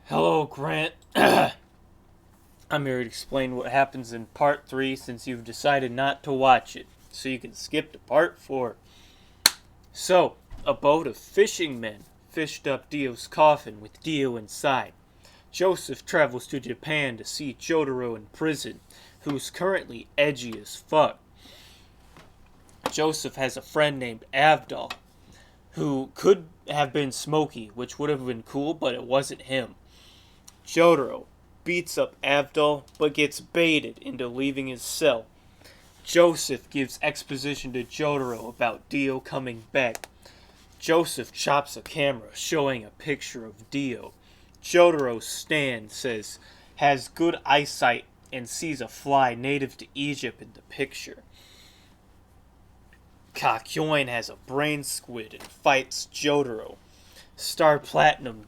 Hello, Grant. I'm here to explain what happens in part 3 since you've decided not to watch it, so you can skip to part 4. So, a boat of fishing men fished up Dio's coffin with Dio inside. Joseph travels to Japan to see Jotaro in prison, who's currently edgy as fuck. Joseph has a friend named Avdol, who could have been Smokey, which would have been cool, but it wasn't him. Jotaro beats up Avdol, but gets baited into leaving his cell. Joseph gives exposition to Jotaro about Dio coming back. Joseph chops a camera showing a picture of Dio. Jotaro's stand says, has good eyesight and sees a fly native to Egypt in the picture. Kakyoin has a brain squid and fights Jotaro. Star Platinum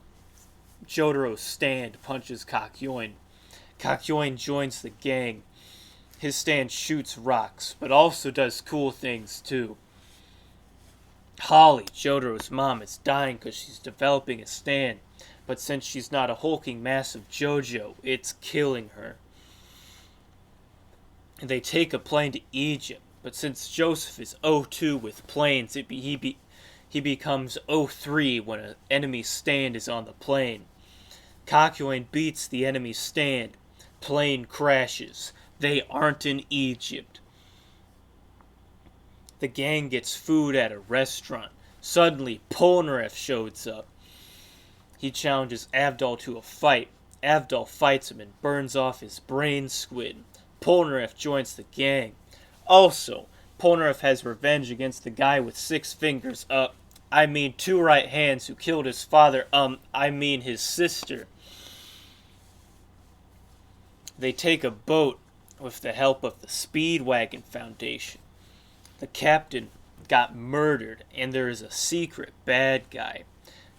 Jotaro's stand punches Kakyoin. Kakyoin joins the gang. His stand shoots rocks, but also does cool things too. Holly, Jotaro's mom, is dying because she's developing a stand, but since she's not a hulking mass of Jojo, it's killing her. They take a plane to Egypt, but since Joseph is 0-2 with planes, he becomes 0-3 when an enemy stand is on the plane. Kakyoin beats the enemy stand. Plane crashes. They aren't in Egypt. The gang gets food at a restaurant. Suddenly, Polnareff shows up. He challenges Avdol to a fight. Avdol fights him and burns off his brain squid. Polnareff joins the gang. Also, Polnareff has revenge against the guy with 6 fingers. I mean 2 right hands who killed his father. I mean his sister. They take a boat with the help of the Speedwagon Foundation. The captain got murdered, and there is a secret bad guy.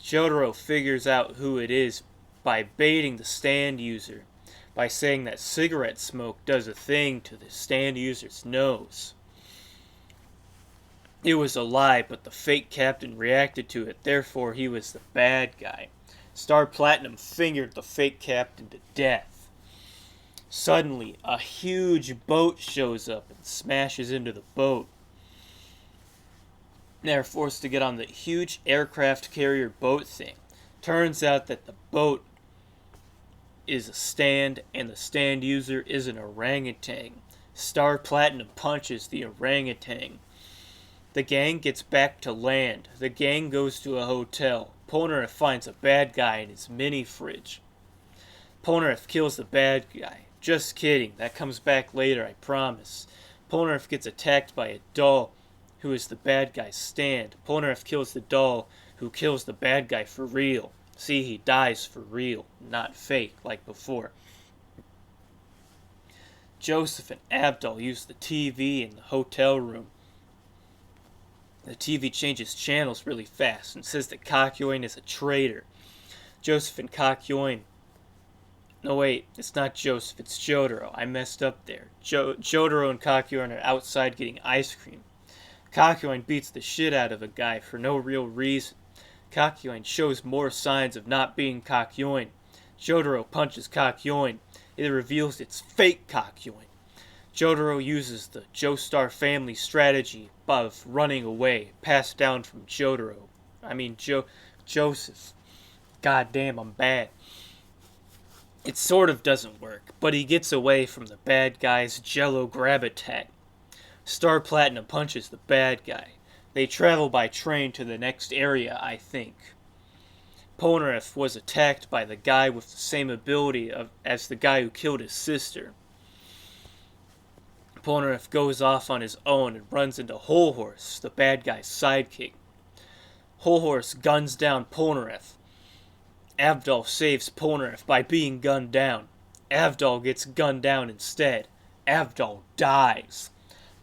Jotaro figures out who it is by baiting the stand user, by saying that cigarette smoke does a thing to the stand user's nose. It was a lie, but the fake captain reacted to it, therefore he was the bad guy. Star Platinum fingered the fake captain to death. Suddenly, a huge boat shows up and smashes into the boat. They're forced to get on the huge aircraft carrier boat thing. Turns out that the boat is a stand, and the stand user is an orangutan. Star Platinum punches the orangutan. The gang gets back to land. The gang goes to a hotel. Polnareff finds a bad guy in his mini fridge. Polnareff kills the bad guy. Just kidding, that comes back later, I promise. Polnareff gets attacked by a doll, who is the bad guy's stand. Polnareff kills the doll, who kills the bad guy for real. See, he dies for real, not fake, like before. Joseph and Avdol use the TV in the hotel room. The TV changes channels really fast and says that Kakyoin is a traitor. Joseph and Kakyoin... No, wait, it's not Joseph, it's Jotaro. I messed up there. Jotaro and Kakyoin are outside getting ice cream. Kakyoin beats the shit out of a guy for no real reason. Kakyoin shows more signs of not being Kakyoin. Jotaro punches Kakyoin. It reveals it's fake Kakyoin. Jotaro uses the Joestar family strategy of running away, passed down from Joseph. God damn, I'm bad. It sort of doesn't work, but he gets away from the bad guy's Jello grab attack. Star Platinum punches the bad guy. They travel by train to the next area, I think. Polnareff was attacked by the guy with the same ability as the guy who killed his sister. Polnareff goes off on his own and runs into Whole Horse, the bad guy's sidekick. Whole Horse guns down Polnareff. Avdol saves Polnareff by being gunned down. Avdol gets gunned down instead. Avdol dies.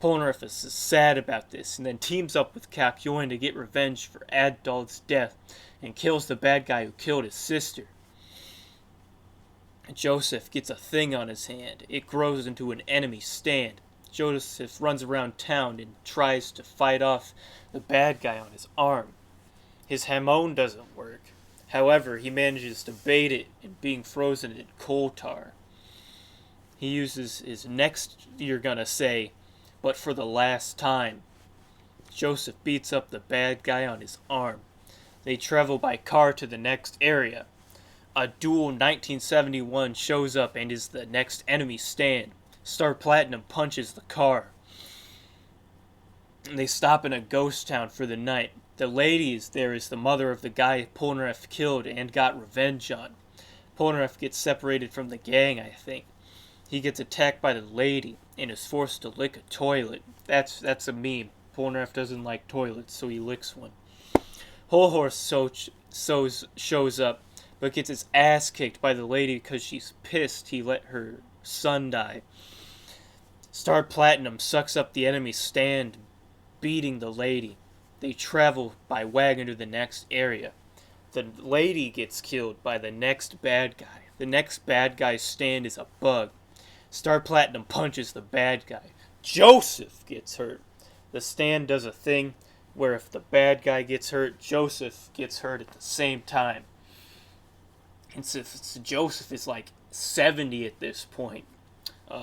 Polnareff is sad about this and then teams up with Kakyoin to get revenge for Avdol's death and kills the bad guy who killed his sister. Joseph gets a thing on his hand. It grows into an enemy stand. Joseph runs around town and tries to fight off the bad guy on his arm. His hamon doesn't work. However, he manages to bait it in being frozen in coal tar. He uses his next, you're gonna say, but for the last time. Joseph beats up the bad guy on his arm. They travel by car to the next area. A dual 1971 shows up and is the next enemy stand. Star Platinum punches the car. They stop in a ghost town for the night. The lady there is the mother of the guy Polnareff killed and got revenge on. Polnareff gets separated from the gang, I think. He gets attacked by the lady and is forced to lick a toilet. That's a meme. Polnareff doesn't like toilets, so he licks one. Whole Horse shows up, but gets his ass kicked by the lady because she's pissed he let her son die. Star Platinum sucks up the enemy stand, beating the lady. They travel by wagon to the next area. The lady gets killed by the next bad guy. The next bad guy's stand is a bug. Star Platinum punches the bad guy. Joseph gets hurt. The stand does a thing where if the bad guy gets hurt, Joseph gets hurt at the same time. And since Joseph is like 70 at this point,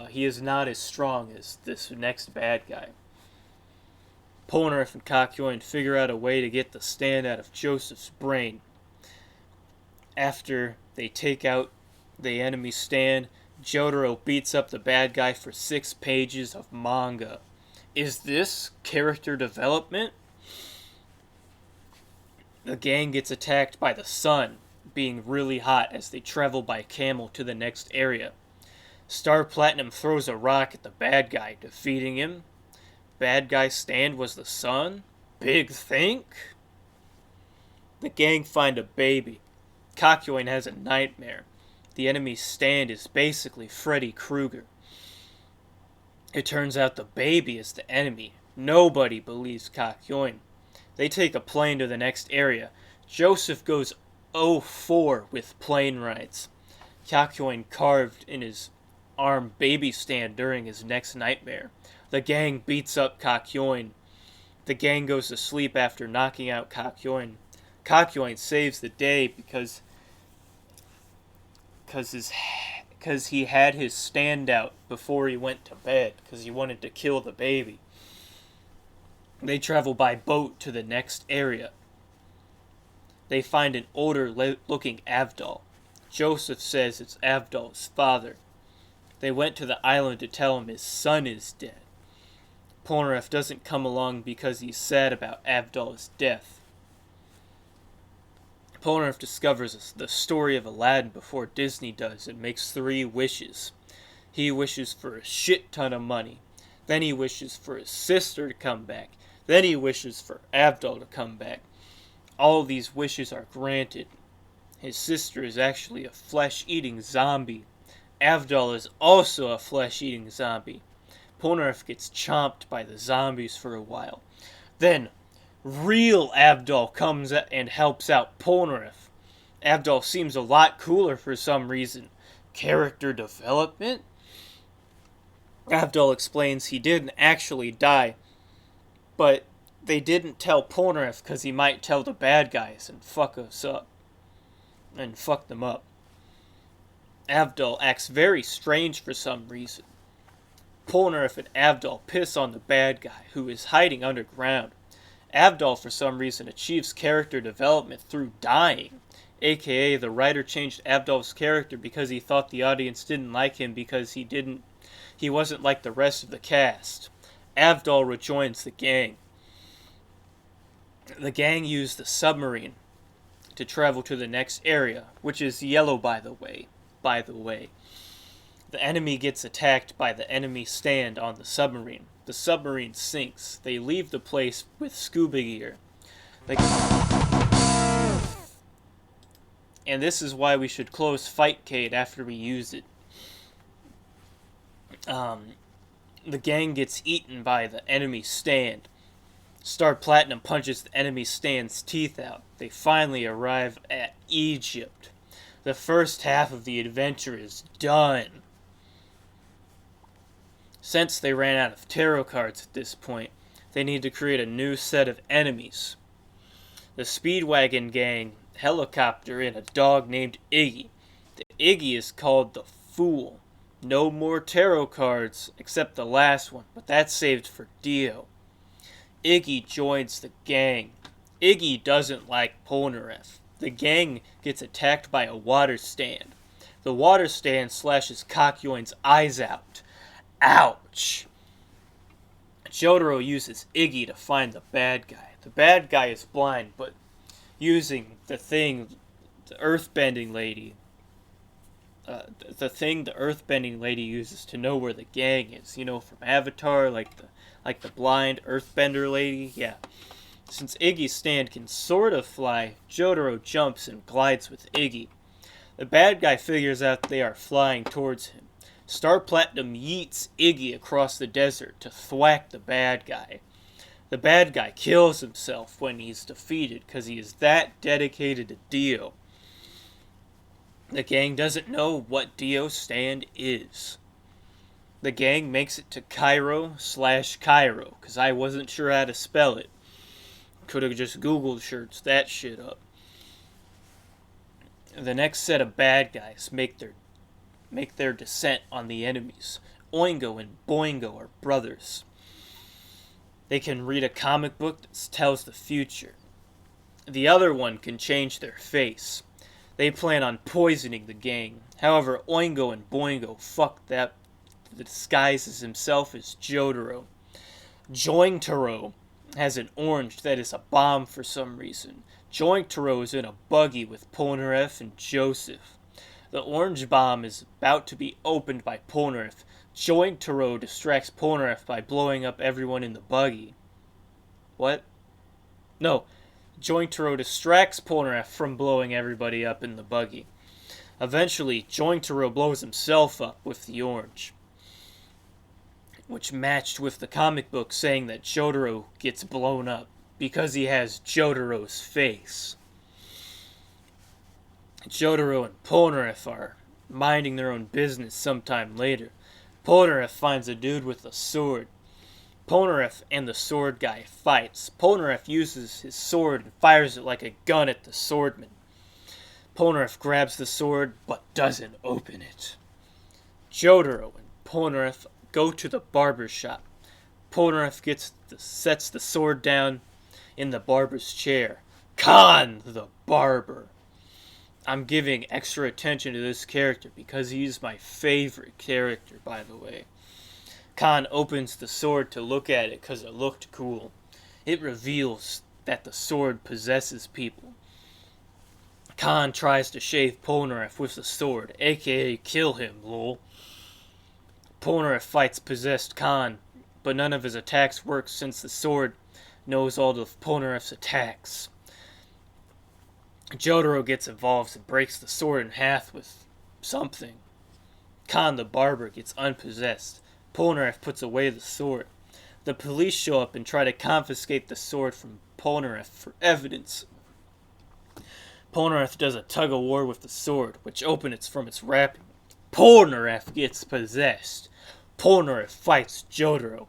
he is not as strong as this next bad guy. Polnareff and Kakyoin figure out a way to get the stand out of Joseph's brain. After they take out the enemy stand, Jotaro beats up the bad guy for 6 pages of manga. Is this character development? The gang gets attacked by the sun, being really hot as they travel by camel to the next area. Star Platinum throws a rock at the bad guy, defeating him. Bad guy's stand was the sun? Big think? The gang find a baby. Kakyoin has a nightmare. The enemy's stand is basically Freddy Krueger. It turns out the baby is the enemy. Nobody believes Kakyoin. They take a plane to the next area. Joseph goes 0-4 with plane rides. Kakyoin carved in his arm baby stand during his next nightmare. The gang beats up Kakyoin. The gang goes to sleep after knocking out Kakyoin. Kakyoin saves the day because he had his stand out before he went to bed because he wanted to kill the baby. They travel by boat to the next area. They find an older looking Avdol. Joseph says it's Avdol's father. They went to the island to tell him his son is dead. Polnareff doesn't come along because he's sad about Avdol's death. Polnareff discovers the story of Aladdin before Disney does and makes 3 wishes. He wishes for a shit ton of money. Then he wishes for his sister to come back. Then he wishes for Avdol to come back. All of these wishes are granted. His sister is actually a flesh-eating zombie. Avdol is also a flesh-eating zombie. Polnareff gets chomped by the zombies for a while. Then, real Avdol comes and helps out Polnareff. Avdol seems a lot cooler for some reason. Character development? Avdol explains he didn't actually die, but they didn't tell Polnareff because he might tell the bad guys and fuck us up. And fuck them up. Avdol acts very strange for some reason. Polnareff and Avdol piss on the bad guy, who is hiding underground. Avdol, for some reason, achieves character development through dying, aka the writer changed Avdol's character because he thought the audience didn't like him because he wasn't like the rest of the cast. Avdol rejoins the gang. The gang used the submarine to travel to the next area, which is yellow by the way. The enemy gets attacked by the enemy stand on the submarine. The submarine sinks. They leave the place with scuba gear. And this is why we should close Fightcade after we use it. The gang gets eaten by the enemy stand. Star Platinum punches the enemy stand's teeth out. They finally arrive at Egypt. The first half of the adventure is done. Since they ran out of tarot cards at this point, they need to create a new set of enemies. The Speedwagon gang helicopter and a dog named Iggy. The Iggy is called the Fool. No more tarot cards except the last one, but that's saved for Dio. Iggy joins the gang. Iggy doesn't like Polnareff. The gang gets attacked by a water stand. The water stand slashes Kakyoin's eyes out. Ouch! Jotaro uses Iggy to find the bad guy. The bad guy is blind, but using the earthbending lady, the earthbending lady uses to know where the gang is. You know, from Avatar, like the blind earthbender lady. Yeah. Since Iggy's stand can sort of fly, Jotaro jumps and glides with Iggy. The bad guy figures out they are flying towards him. Star Platinum yeets Iggy across the desert to thwack the bad guy. The bad guy kills himself when he's defeated because he is that dedicated to Dio. The gang doesn't know what Dio's stand is. The gang makes it to Cairo/Cairo because I wasn't sure how to spell it. Could have just Googled searched that shit up. The next set of bad guys make their descent on the enemies. Oingo and Boingo are brothers. They can read a comic book that tells the future. The other one can change their face. They plan on poisoning the gang. However, Oingo and Boingo fuck that disguises himself as Jotaro. Jointaro has an orange that is a bomb for some reason. Jointaro is in a buggy with Polnareff and Joseph. The orange bomb is about to be opened by Polnareff. Jointaro distracts Polnareff by blowing up everyone in the buggy. What? No. Jointaro distracts Polnareff from blowing everybody up in the buggy. Eventually, Jointaro blows himself up with the orange, which matched with the comic book saying that Jotaro gets blown up because he has Jotaro's face. Jotaro and Polnareff are minding their own business sometime later. Polnareff finds a dude with a sword. Polnareff and the sword guy fights. Polnareff uses his sword and fires it like a gun at the swordman. Polnareff grabs the sword but doesn't open it. Jotaro and Polnareff go to the barber shop. Polnareff sets the sword down in the barber's chair. Khan the barber. I'm giving extra attention to this character because he's my favorite character, by the way. Khan opens the sword to look at it because it looked cool. It reveals that the sword possesses people. Khan tries to shave Polnareff with the sword, aka kill him, lol. Polnareff fights possessed Khan, but none of his attacks work since the sword knows all of Polnareff's attacks. Jotaro gets involved and breaks the sword in half with something. Khan the barber gets unpossessed. Polnareff puts away the sword. The police show up and try to confiscate the sword from Polnareff for evidence. Polnareff does a tug-of-war with the sword, which opens from its wrapping. Polnareff gets possessed. Polnareff fights Jotaro.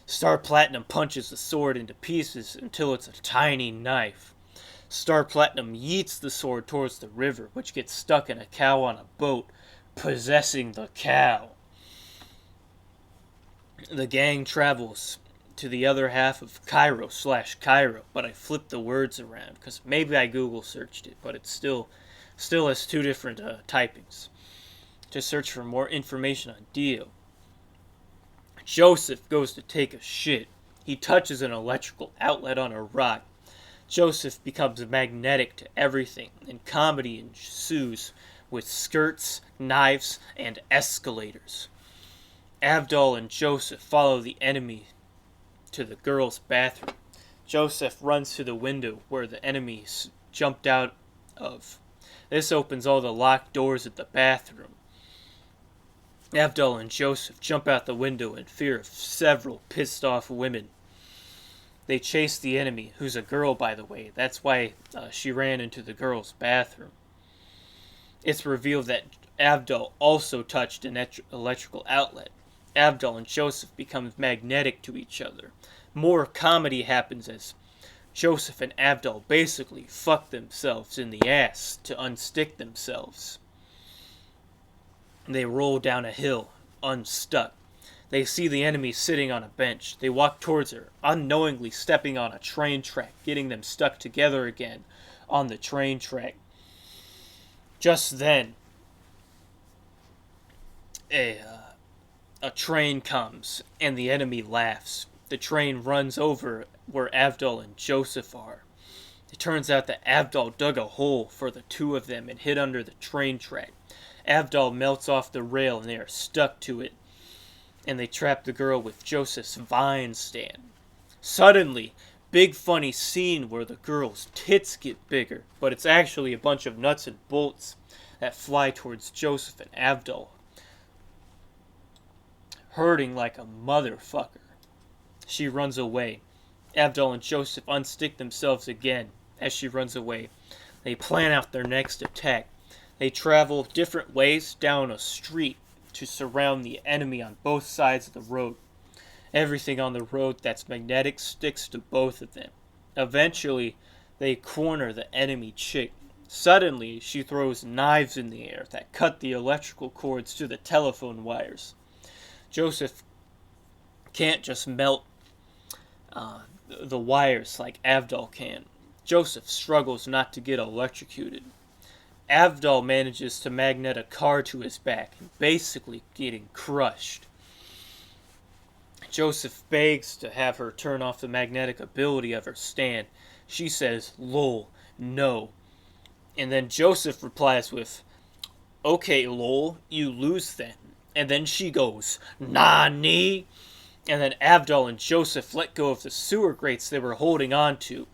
Star Platinum punches the sword into pieces until it's a tiny knife. Star Platinum yeets the sword towards the river, which gets stuck in a cow on a boat, possessing the cow. The gang travels to the other half of Cairo/Cairo, but I flipped the words around because maybe I Google searched it, but it still has two different typings to search for more information on Dio. Joseph goes to take a shit. He touches an electrical outlet on a rock. Joseph becomes magnetic to everything, and comedy ensues with skirts, knives, and escalators. Avdol and Joseph follow the enemy to the girls' bathroom. Joseph runs to the window where the enemies jumped out of. This opens all the locked doors of the bathroom. Avdol and Joseph jump out the window in fear of several pissed off women. They chase the enemy, who's a girl, by the way. That's why she ran into the girls' bathroom. It's revealed that Avdol also touched an electrical outlet. Avdol and Joseph become magnetic to each other. More comedy happens as Joseph and Abdul basically fuck themselves in the ass to unstick themselves. They roll down a hill, unstuck. They see the enemy sitting on a bench. They walk towards her, unknowingly stepping on a train track, getting them stuck together again on the train track. Just then, a train comes, and the enemy laughs. The train runs over where Abdul and Joseph are. It turns out that Abdul dug a hole for the two of them and hid under the train track. Abdul melts off the rail and they are stuck to it. And they trap the girl with Joseph's vine stand. Suddenly, big funny scene where the girl's tits get bigger, but it's actually a bunch of nuts and bolts that fly towards Joseph and Abdul, hurting like a motherfucker. She runs away. Abdul and Joseph unstick themselves again as she runs away. They plan out their next attack. They travel different ways down a street to surround the enemy on both sides of the road. Everything on the road that's magnetic sticks to both of them. Eventually, they corner the enemy chick. Suddenly, she throws knives in the air that cut the electrical cords to the telephone wires. Joseph can't just melt the wires like Abdul can. Joseph struggles not to get electrocuted. Abdul manages to magnet a car to his back, basically getting crushed. Joseph begs to have her turn off the magnetic ability of her stand. She says, "Lol, no." And then Joseph replies with, "Okay, lol, you lose then." And then she goes, "Nani?" And then Abdul and Joseph let go of the sewer grates they were holding on to.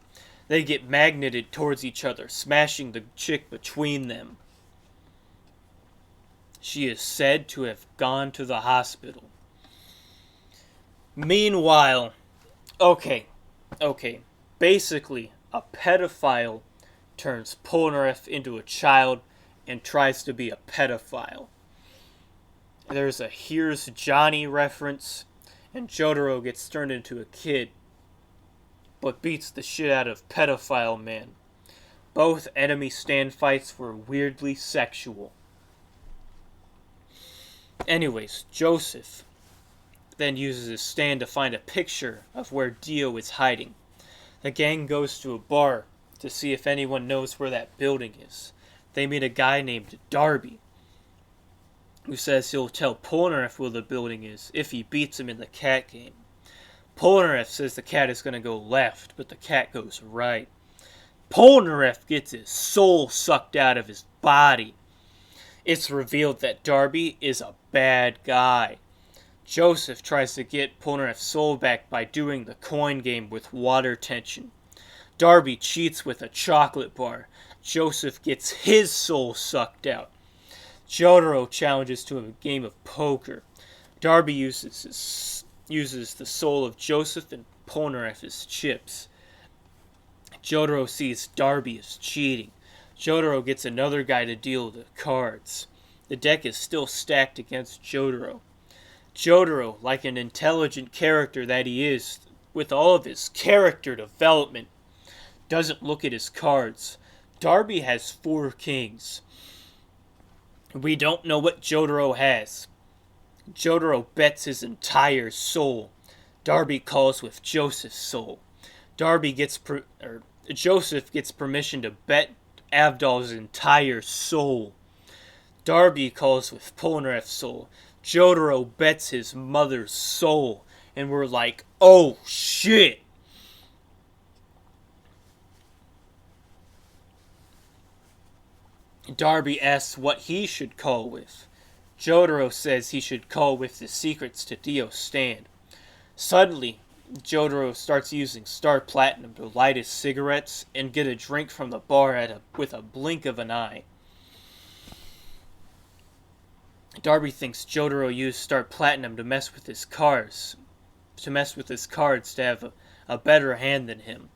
They get magneted towards each other, smashing the chick between them. She is said to have gone to the hospital. Meanwhile, okay. Basically, a pedophile turns Polnareff into a child and tries to be a pedophile. There's a Here's Johnny reference, and Jotaro gets turned into a kid, but beats the shit out of pedophile man. Both enemy stand fights were weirdly sexual. Anyways, Joseph then uses his stand to find a picture of where Dio is hiding. The gang goes to a bar to see if anyone knows where that building is. They meet a guy named Darby, who says he'll tell Polnareff where the building is if he beats him in the cat game. Polnareff says the cat is going to go left, but the cat goes right. Polnareff gets his soul sucked out of his body. It's revealed that Darby is a bad guy. Joseph tries to get Polnareff's soul back by doing the coin game with water tension. Darby cheats with a chocolate bar. Joseph gets his soul sucked out. Jotaro challenges to a game of poker. Darby uses the soul of Joseph and Polnareff as chips. Jotaro sees Darby as cheating. Jotaro gets another guy to deal the cards. The deck is still stacked against Jotaro. Jotaro, like an intelligent character that he is, with all of his character development, doesn't look at his cards. Darby has 4 kings. We don't know what Jotaro has. Jotaro bets his entire soul. Darby calls with Joseph's soul. Joseph gets permission to bet Abdul's entire soul. Darby calls with Polnareff's soul. Jotaro bets his mother's soul. And we're like, oh shit! Darby asks what he should call with. Jotaro says he should call with the secrets to Dio's stand. Suddenly, Jotaro starts using Star Platinum to light his cigarettes and get a drink from the bar with a blink of an eye. Darby thinks Jotaro used Star Platinum to mess with his cards, to have a better hand than him.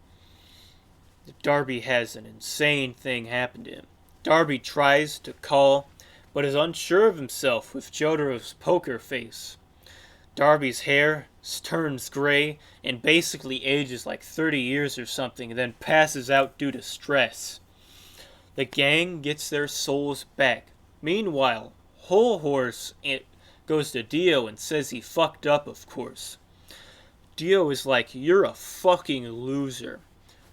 Darby has an insane thing happen to him. Darby tries to call, but is unsure of himself with Jotaro's poker face. Darby's hair turns gray and basically ages like 30 years or something, and then passes out due to stress. The gang gets their souls back. Meanwhile, Whole Horse goes to Dio and says he fucked up, of course. Dio is like, "You're a fucking loser."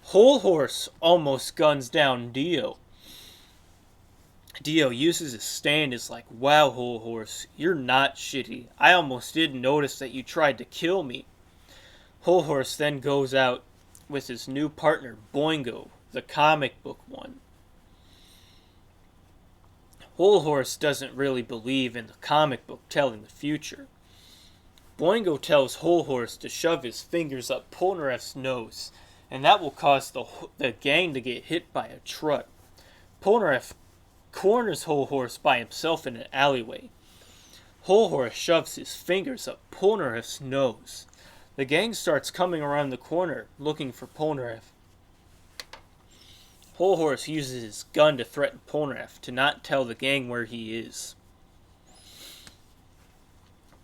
Whole Horse almost guns down Dio. Dio uses his stand as like, "Wow, Whole Horse, you're not shitty. I almost didn't notice that you tried to kill me." Whole Horse then goes out with his new partner, Boingo, the comic book one. Whole Horse doesn't really believe in the comic book telling the future. Boingo tells Whole Horse to shove his fingers up Polnareff's nose, and that will cause the gang to get hit by a truck. Polnareff corners Whole Horse by himself in an alleyway. Whole Horse shoves his fingers up Polnareff's nose. The gang starts coming around the corner looking for Polnareff. Whole Horse uses his gun to threaten Polnareff to not tell the gang where he is.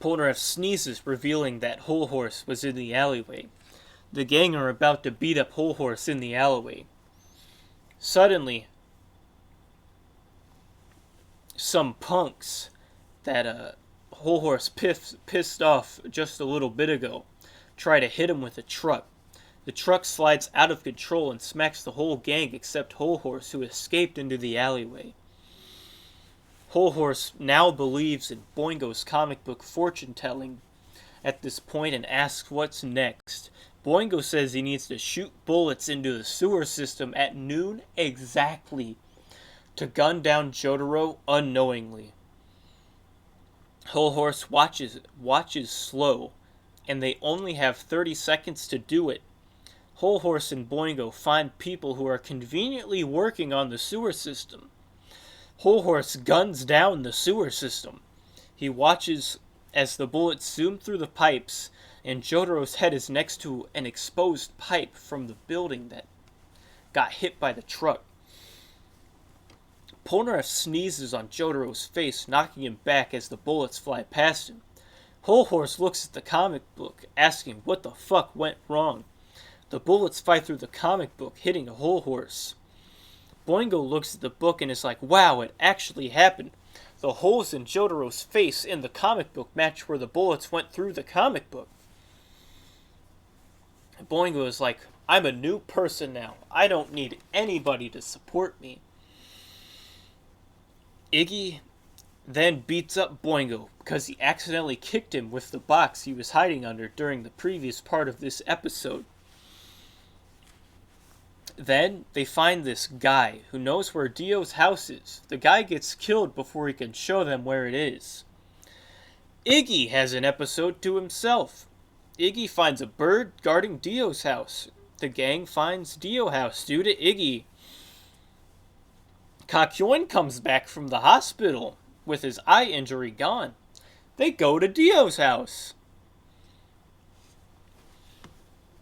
Polnareff sneezes, revealing that Whole Horse was in the alleyway. The gang are about to beat up Whole Horse in the alleyway. Suddenly, some punks that Whole Horse pissed off just a little bit ago try to hit him with a truck. The truck slides out of control and smacks the whole gang except Whole Horse, who escaped into the alleyway. Whole Horse now believes in Boingo's comic book fortune-telling at this point and asks what's next. Boingo says he needs to shoot bullets into the sewer system at noon exactly to gun down Jotaro unknowingly. Whole Horse watches slow, and they only have 30 seconds to do it. Whole Horse and Boingo find people who are conveniently working on the sewer system. Whole Horse guns down the sewer system. He watches as the bullets zoom through the pipes, and Jotaro's head is next to an exposed pipe from the building that got hit by the truck. Polnareff sneezes on Jotaro's face, knocking him back as the bullets fly past him. Whole Horse looks at the comic book, asking what the fuck went wrong. The bullets fly through the comic book, hitting Whole Horse. Boingo looks at the book and is like, "Wow, it actually happened. The holes in Jotaro's face in the comic book match where the bullets went through the comic book." Boingo is like, "I'm a new person now. I don't need anybody to support me." Iggy then beats up Boingo because he accidentally kicked him with the box he was hiding under during the previous part of this episode. Then they find this guy who knows where Dio's house is. The guy gets killed before he can show them where it is. Iggy has an episode to himself. Iggy finds a bird guarding Dio's house. The gang finds Dio's house due to Iggy. Kakyoin comes back from the hospital with his eye injury gone. They go to Dio's house.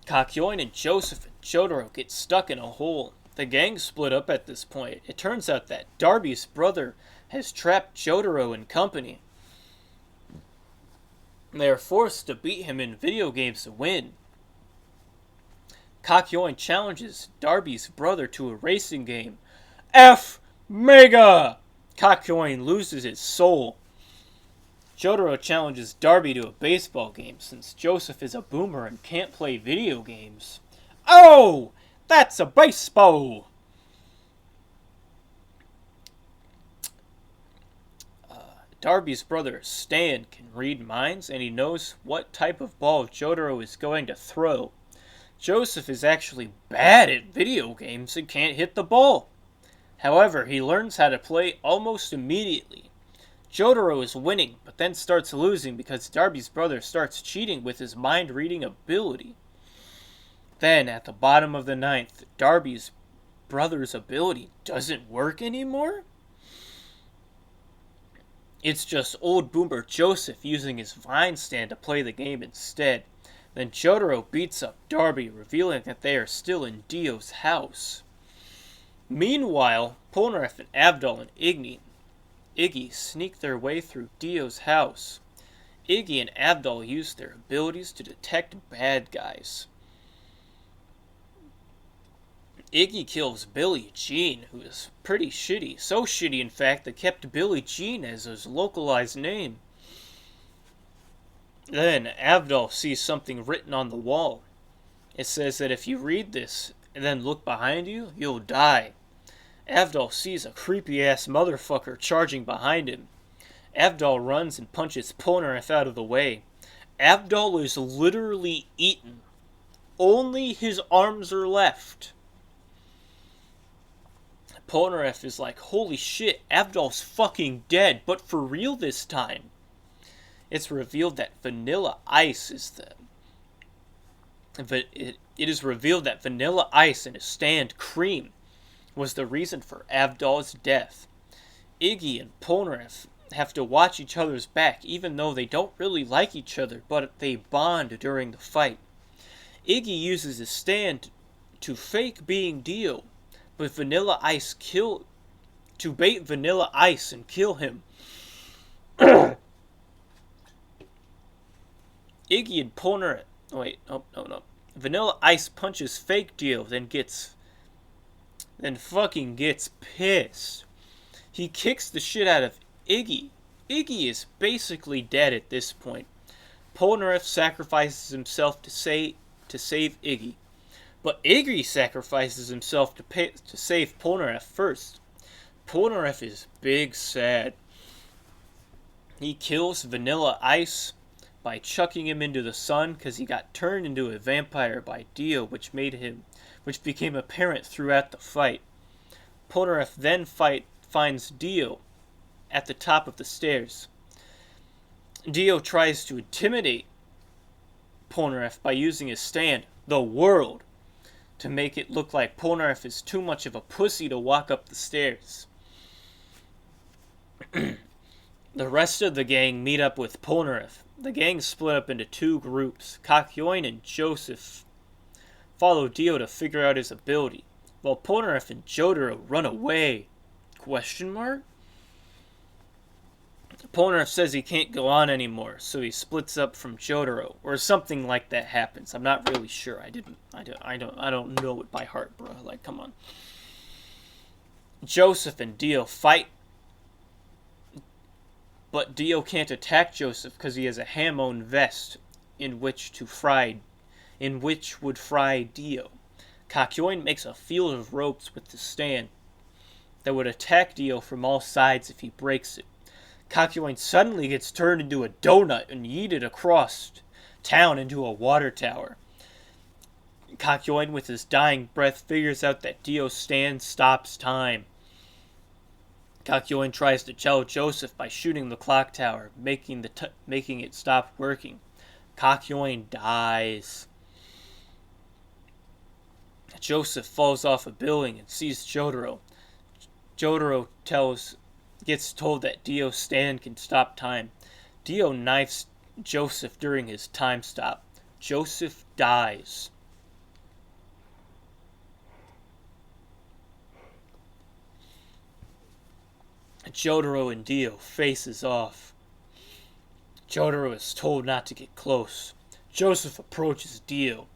Kakyoin and Joseph and Jotaro get stuck in a hole. The gang split up at this point. It turns out that Darby's brother has trapped Jotaro and company. They are forced to beat him in video games to win. Kakyoin challenges Darby's brother to a racing game. F Mega! Kakyoin loses his soul. Jotaro challenges Darby to a baseball game since Joseph is a boomer and can't play video games. Oh! That's a baseball! Darby's brother Stan can read minds and he knows what type of ball Jotaro is going to throw. Joseph is actually bad at video games and can't hit the ball. However, he learns how to play almost immediately. Jotaro is winning, but then starts losing because Darby's brother starts cheating with his mind-reading ability. Then, at the bottom of the ninth, Darby's brother's ability doesn't work anymore? It's just old boomer Joseph using his vine stand to play the game instead. Then Jotaro beats up Darby, revealing that they are still in Dio's house. Meanwhile, Polnareff and Abdul and Iggy sneak their way through Dio's house. Iggy and Abdul use their abilities to detect bad guys. Iggy kills Billie Jean, who is pretty shitty. So shitty, in fact, that kept Billie Jean as his localized name. Then Abdul sees something written on the wall. It says that if you read this and then look behind you, you'll die. Abdul sees a creepy-ass motherfucker charging behind him. Abdul runs and punches Polnareff out of the way. Abdul is literally eaten. Only his arms are left. Polnareff is like, holy shit, Abdul's fucking dead, but for real this time. It's revealed that Vanilla Ice is it is revealed that Vanilla Ice and his stand Cream was the reason for Abdul's death. Iggy and Polnareff have to watch each other's back, even though they don't really like each other, but they bond during the fight. Iggy uses his stand to fake being Dio, but Vanilla Ice to bait Vanilla Ice and kill him. Iggy and Polnareff. No. Vanilla Ice punches fake Dio, then fucking gets pissed. He kicks the shit out of Iggy. Iggy is basically dead at this point. Polnareff sacrifices himself to save Iggy. But Iggy sacrifices himself to save Polnareff first. Polnareff is big sad. He kills Vanilla Ice by chucking him into the sun because he got turned into a vampire by Dio, which became apparent throughout the fight. Polnareff then finds Dio at the top of the stairs. Dio tries to intimidate Polnareff by using his stand, the World, to make it look like Polnareff is too much of a pussy to walk up the stairs. The rest of the gang meet up with Polnareff. The gang split up into two groups. Kakyoin and Joseph follow Dio to figure out his ability, while Polnareff and Jotaro run away. ? Polnareff says he can't go on anymore, so he splits up from Jotaro, or something like that happens. I'm not really sure. I don't know it by heart, bro. Like, come on. Joseph and Dio fight, but Dio can't attack Joseph because he has a Hamon vest in which would fry Dio. Kakyoin makes a field of ropes with the stand that would attack Dio from all sides if he breaks it. Kakyoin suddenly gets turned into a donut and yeeted across town into a water tower. Kakyoin, with his dying breath, figures out that Dio's stand stops time. Kakyoin tries to tell Joseph by shooting the clock tower, making it stop working. Kakyoin dies. Joseph falls off a building and sees Jotaro. Jotaro gets told that Dio's stand can stop time. Dio knifes Joseph during his time stop. Joseph dies. Jotaro and Dio faces off. Jotaro is told not to get close. Joseph approaches Dio.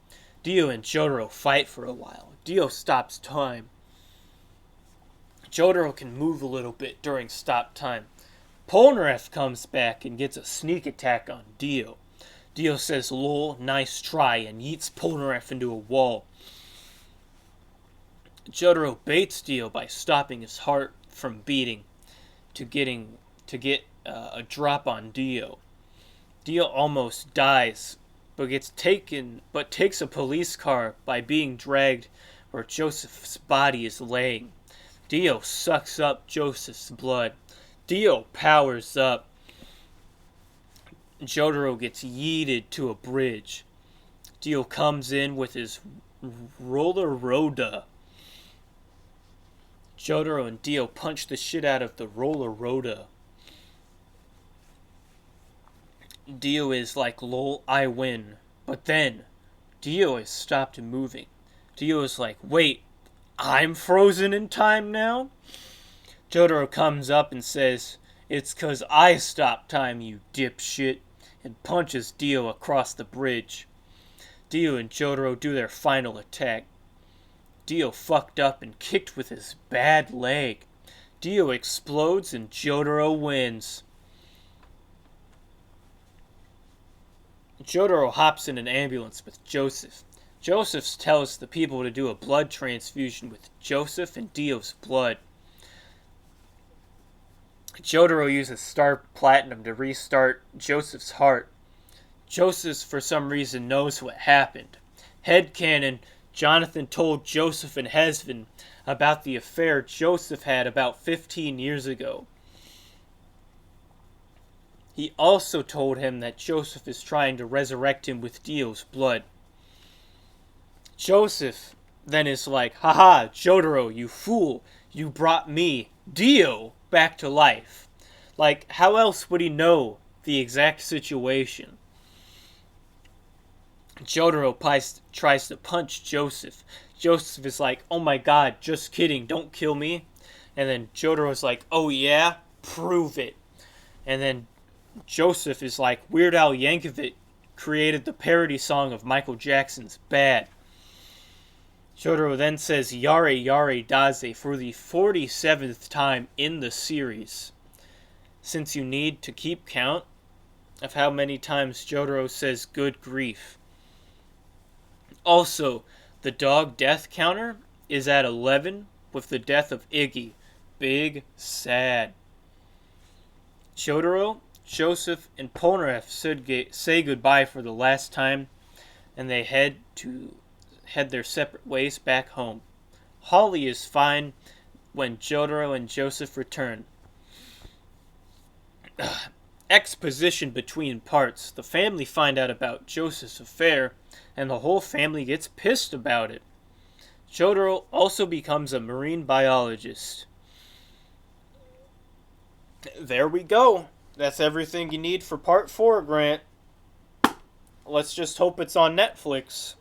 Dio and Jotaro fight for a while. Dio stops time. Jotaro can move a little bit during stop time. Polnareff comes back and gets a sneak attack on Dio. Dio says, "Lol, nice try," and yeets Polnareff into a wall. Jotaro baits Dio by stopping his heart from beating to get a drop on Dio. Dio almost dies, but takes a police car by being dragged where Joseph's body is laying. Dio sucks up Joseph's blood. Dio powers up. Jotaro gets yeeted to a bridge. Dio comes in with his roller roda. Jotaro and Dio punch the shit out of the roller roda. Dio is like, "Lol, I win." But then, Dio has stopped moving. Dio is like, "Wait, I'm frozen in time now?" Jotaro comes up and says, "It's 'cause I stopped time, you dipshit." and punches Dio across the bridge. Dio and Jotaro do their final attack. Dio fucked up and kicked with his bad leg. Dio explodes and Jotaro wins. Jotaro hops in an ambulance with Joseph. Joseph tells the people to do a blood transfusion with Joseph and Dio's blood. Jotaro uses Star Platinum to restart Joseph's heart. Joseph, for some reason, knows what happened. Headcanon, Jonathan told Joseph and Hesvin about the affair Joseph had about 15 years ago. He also told him that Joseph is trying to resurrect him with Dio's blood. Joseph then is like, haha, Jotaro, you fool, you brought me, Dio, back to life. Like, how else would he know the exact situation? Jotaro tries to punch Joseph. Joseph is like, oh my god, just kidding, don't kill me. And then Jotaro's like, oh yeah, prove it. And then Joseph is like, Weird Al Yankovic created the parody song of Michael Jackson's Bad. Jotaro then says Yare Yare Daze for the 47th time in the series. Since you need to keep count of how many times Jotaro says good grief. Also, the dog death counter is at 11 with the death of Iggy. Big sad. Jotaro, Joseph, and Polnareff say goodbye for the last time, and they head their separate ways back home. Holly is fine when Jotaro and Joseph return. Exposition between parts. The family find out about Joseph's affair, and the whole family gets pissed about it. Jotaro also becomes a marine biologist. There we go. That's everything you need for part 4, Grant. Let's just hope it's on Netflix.